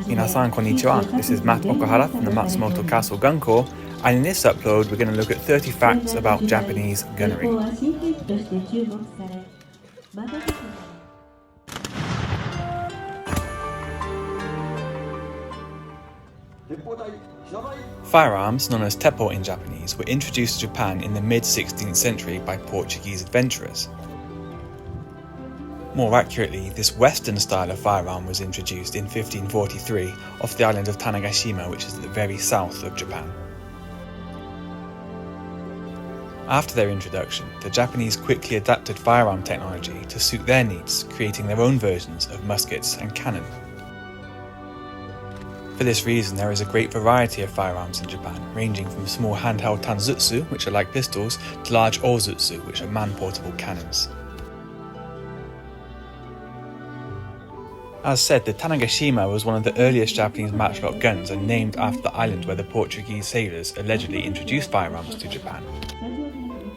Minasan konnichiwa, this is Matt Okuhara from the Matsumoto Castle Gun Corps, and in this upload we're going to look at 30 facts about Japanese gunnery. Firearms, known as Teppo in Japanese, were introduced to Japan in the mid-16th century by Portuguese adventurers. More accurately, this Western style of firearm was introduced in 1543 off the island of Tanegashima, which is at the very south of Japan. After their introduction, the Japanese quickly adapted firearm technology to suit their needs, creating their own versions of muskets and cannon. For this reason, there is a great variety of firearms in Japan, ranging from small handheld tanzutsu, which are like pistols, to large ozutsu, which are man-portable cannons. As said, the Tanegashima was one of the earliest Japanese matchlock guns and named after the island where the Portuguese sailors allegedly introduced firearms to Japan.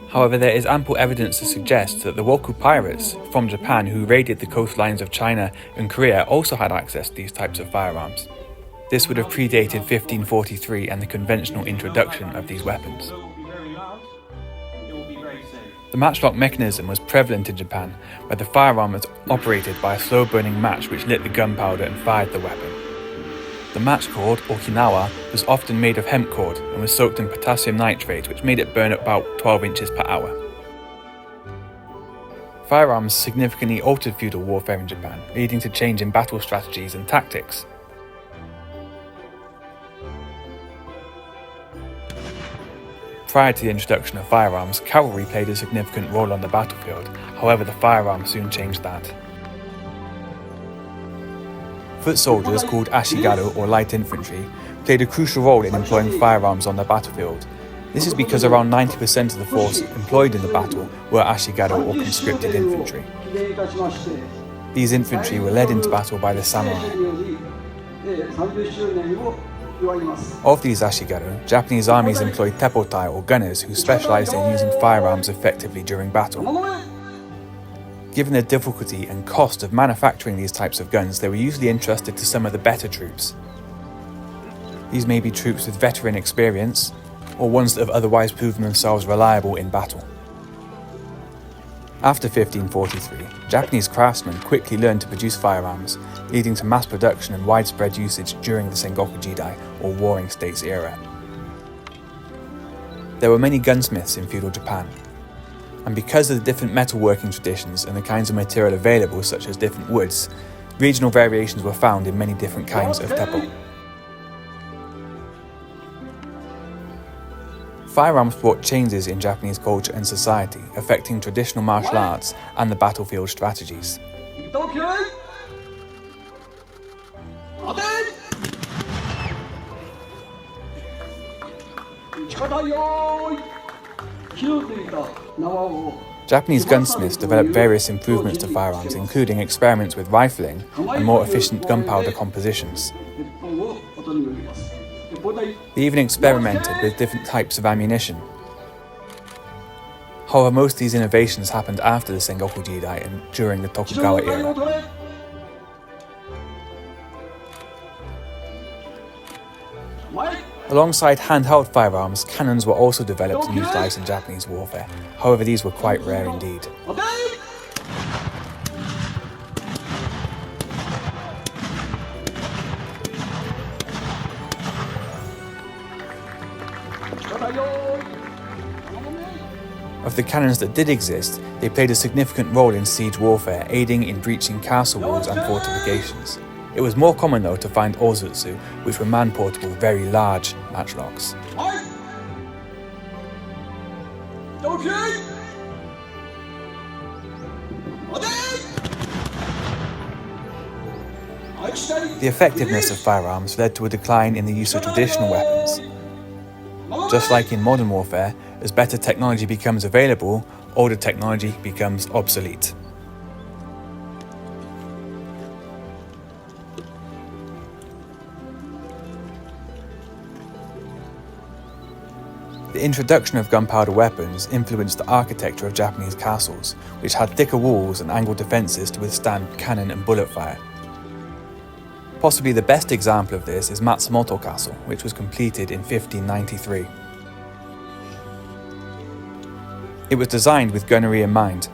However, there is ample evidence to suggest that the Woku pirates from Japan who raided the coastlines of China and Korea also had access to these types of firearms. This would have predated 1543 and the conventional introduction of these weapons. The matchlock mechanism was prevalent in Japan, where the firearm was operated by a slow-burning match which lit the gunpowder and fired the weapon. The match cord, or kinawa, was often made of hemp cord and was soaked in potassium nitrate, which made it burn at about 12 inches per hour. Firearms significantly altered feudal warfare in Japan, leading to change in battle strategies and tactics. Prior to the introduction of firearms, cavalry played a significant role on the battlefield, however the firearm soon changed that. Foot soldiers, called ashigaru or light infantry, played a crucial role in employing firearms on the battlefield. This is because around 90% of the force employed in the battle were ashigaru or conscripted infantry. These infantry were led into battle by the samurai. Of these ashigaru, Japanese armies employed teppo or gunners who specialized in using firearms effectively during battle. Given the difficulty and cost of manufacturing these types of guns, they were usually entrusted to some of the better troops. These may be troops with veteran experience, or ones that have otherwise proven themselves reliable in battle. After 1543, Japanese craftsmen quickly learned to produce firearms, leading to mass production and widespread usage during the Sengoku Jidai, or Warring States era. There were many gunsmiths in feudal Japan, and because of the different metalworking traditions and the kinds of material available, such as different woods, regional variations were found in many different kinds of teppo. Firearms brought changes in Japanese culture and society, affecting traditional martial arts and the battlefield strategies. Japanese gunsmiths developed various improvements to firearms, including experiments with rifling and more efficient gunpowder compositions. They even experimented with different types of ammunition. However, most of these innovations happened after the Sengoku Jidai and during the Tokugawa era. Alongside handheld firearms, cannons were also developed and utilized in Japanese warfare. However, these were quite rare indeed. Of the cannons that did exist, they played a significant role in siege warfare, aiding in breaching castle walls and fortifications. It was more common though to find ozutsu, which were man-portable, very large matchlocks. The effectiveness of firearms led to a decline in the use of traditional weapons. Just like in modern warfare, as better technology becomes available, older technology becomes obsolete. The introduction of gunpowder weapons influenced the architecture of Japanese castles, which had thicker walls and angled defences to withstand cannon and bullet fire. Possibly the best example of this is Matsumoto Castle, which was completed in 1593. It was designed with gunnery in mind,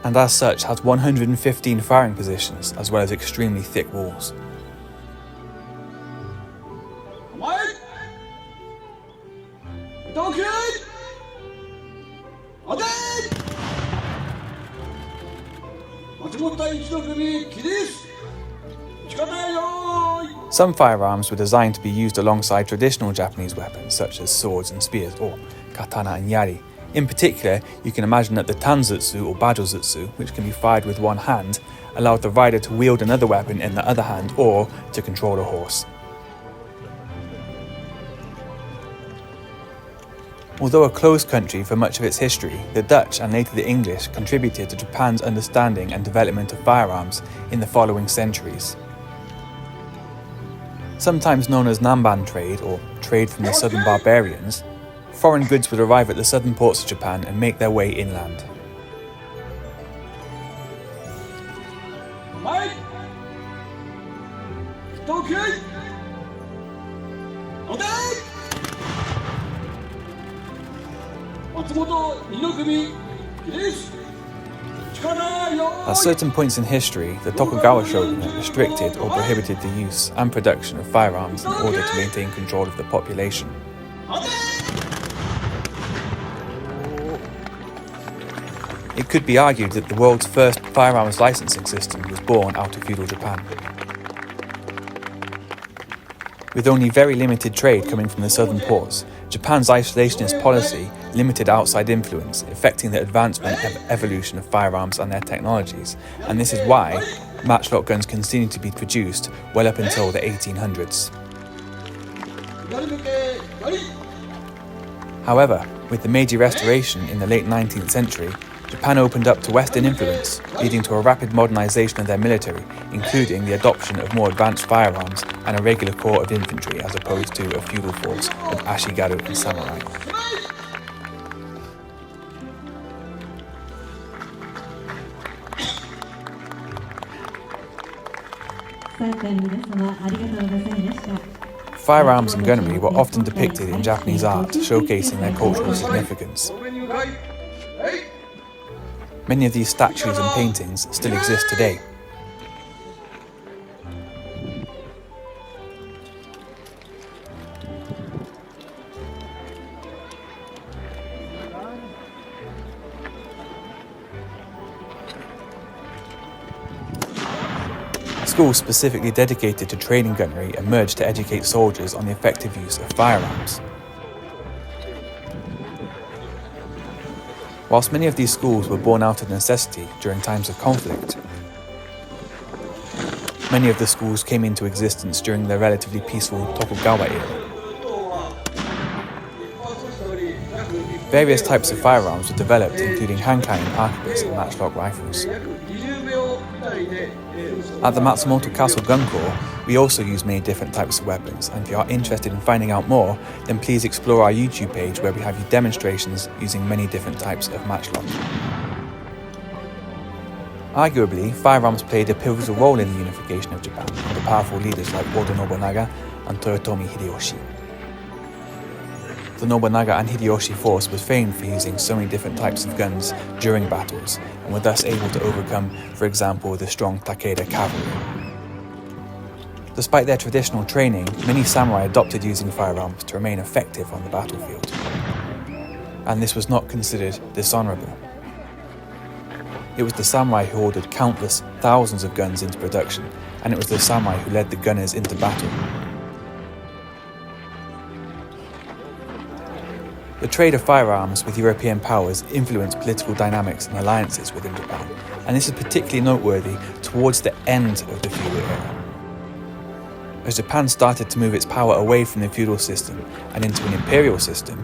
and as such has 115 firing positions as well as extremely thick walls. Some firearms were designed to be used alongside traditional Japanese weapons such as swords and spears, or katana and yari. In particular, you can imagine that the tanzutsu or bajozutsu, which can be fired with one hand, allowed the rider to wield another weapon in the other hand or to control a horse. Although a closed country for much of its history, the Dutch and later the English contributed to Japan's understanding and development of firearms in the following centuries. Sometimes known as Namban trade, or trade from the southern barbarians, foreign goods would arrive at the southern ports of Japan and make their way inland. At certain points in history, the Tokugawa shogunate restricted or prohibited the use and production of firearms in order to maintain control of the population. It could be argued that the world's first firearms licensing system was born out of feudal Japan. With only very limited trade coming from the southern ports, Japan's isolationist policy limited outside influence, affecting the advancement and evolution of firearms and their technologies, and this is why matchlock guns continued to be produced well up until the 1800s. However, with the Meiji Restoration in the late 19th century, Japan opened up to Western influence, leading to a rapid modernization of their military, including the adoption of more advanced firearms and a regular corps of infantry as opposed to a feudal force of ashigaru and samurai. Firearms and gunnery were often depicted in Japanese art, showcasing their cultural significance. Many of these statues and paintings still exist today. Schools specifically dedicated to training gunnery emerged to educate soldiers on the effective use of firearms. Whilst many of these schools were born out of necessity during times of conflict, many of the schools came into existence during the relatively peaceful Tokugawa era. Various types of firearms were developed, including hand cannon, arquebus, and matchlock rifles. At the Matsumoto Castle Gun Corps, we also use many different types of weapons, and if you are interested in finding out more, then please explore our YouTube page where we have demonstrations using many different types of matchlock. Arguably, firearms played a pivotal role in the unification of Japan under powerful leaders like Oda Nobunaga and Toyotomi Hideyoshi. The Nobunaga and Hideyoshi force was famed for using so many different types of guns during battles, and were thus able to overcome, for example, the strong Takeda cavalry. Despite their traditional training, many samurai adopted using firearms to remain effective on the battlefield. And this was not considered dishonorable. It was the samurai who ordered countless thousands of guns into production, and it was the samurai who led the gunners into battle. The trade of firearms with European powers influenced political dynamics and alliances within Japan, and this is particularly noteworthy towards the end of the feudal era. As Japan started to move its power away from the feudal system and into an imperial system,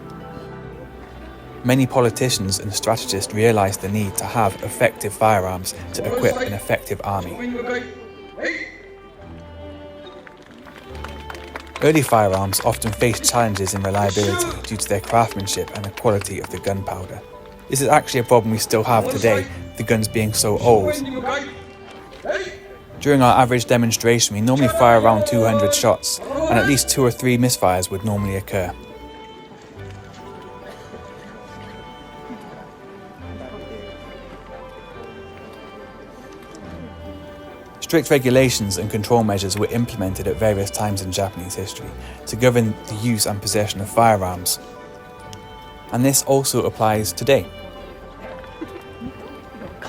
many politicians and strategists realized the need to have effective firearms to equip an effective army. Early firearms often faced challenges in reliability due to their craftsmanship and the quality of the gunpowder. This is actually a problem we still have today, the guns being so old. During our average demonstration, we normally fire around 200 shots, and at least 2 or 3 misfires would normally occur. Strict regulations and control measures were implemented at various times in Japanese history to govern the use and possession of firearms. And this also applies today.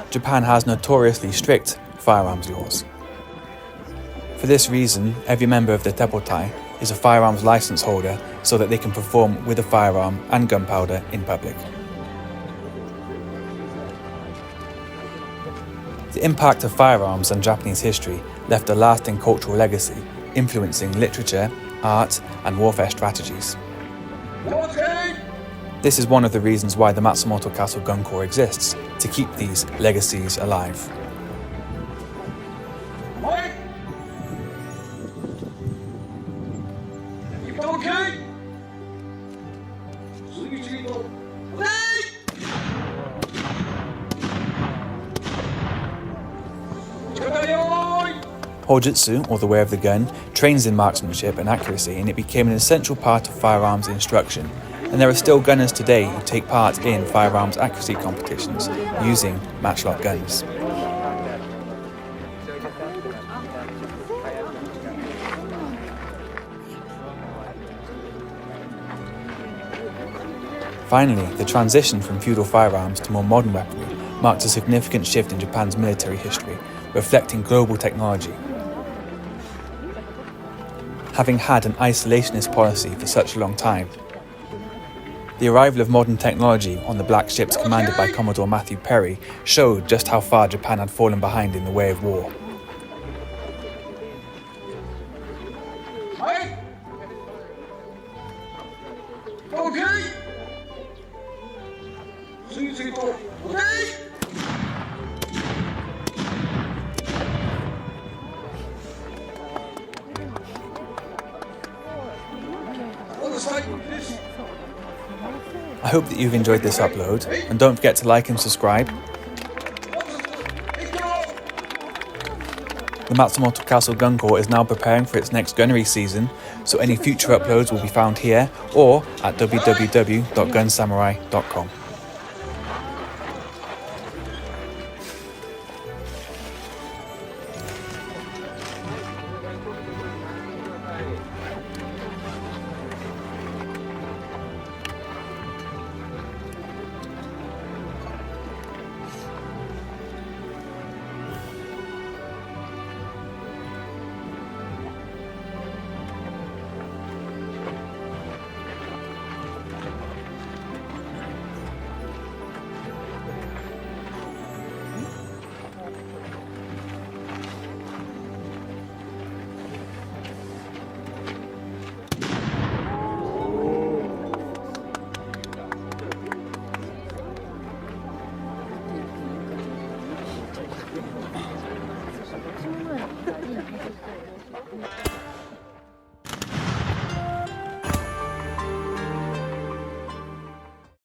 Japan has notoriously strict firearms laws. For this reason, every member of the Teppo is a firearms license holder so that they can perform with a firearm and gunpowder in public. The impact of firearms on Japanese history left a lasting cultural legacy, influencing literature, art, and warfare strategies. This is one of the reasons why the Matsumoto Castle Gun Corps exists, to keep these legacies alive. Hojutsu, or the way of the gun, trains in marksmanship and accuracy, and it became an essential part of firearms instruction. And there are still gunners today who take part in firearms accuracy competitions using matchlock guns. Finally, the transition from feudal firearms to more modern weaponry marked a significant shift in Japan's military history, reflecting global technology. Having had an isolationist policy for such a long time, the arrival of modern technology on the black ships commanded by Commodore Matthew Perry showed just how far Japan had fallen behind in the way of war. I hope that you've enjoyed this upload, and don't forget to like and subscribe. The Matsumoto Castle Gun Corps is now preparing for its next gunnery season, so any future uploads will be found here or at www.gunsamurai.com.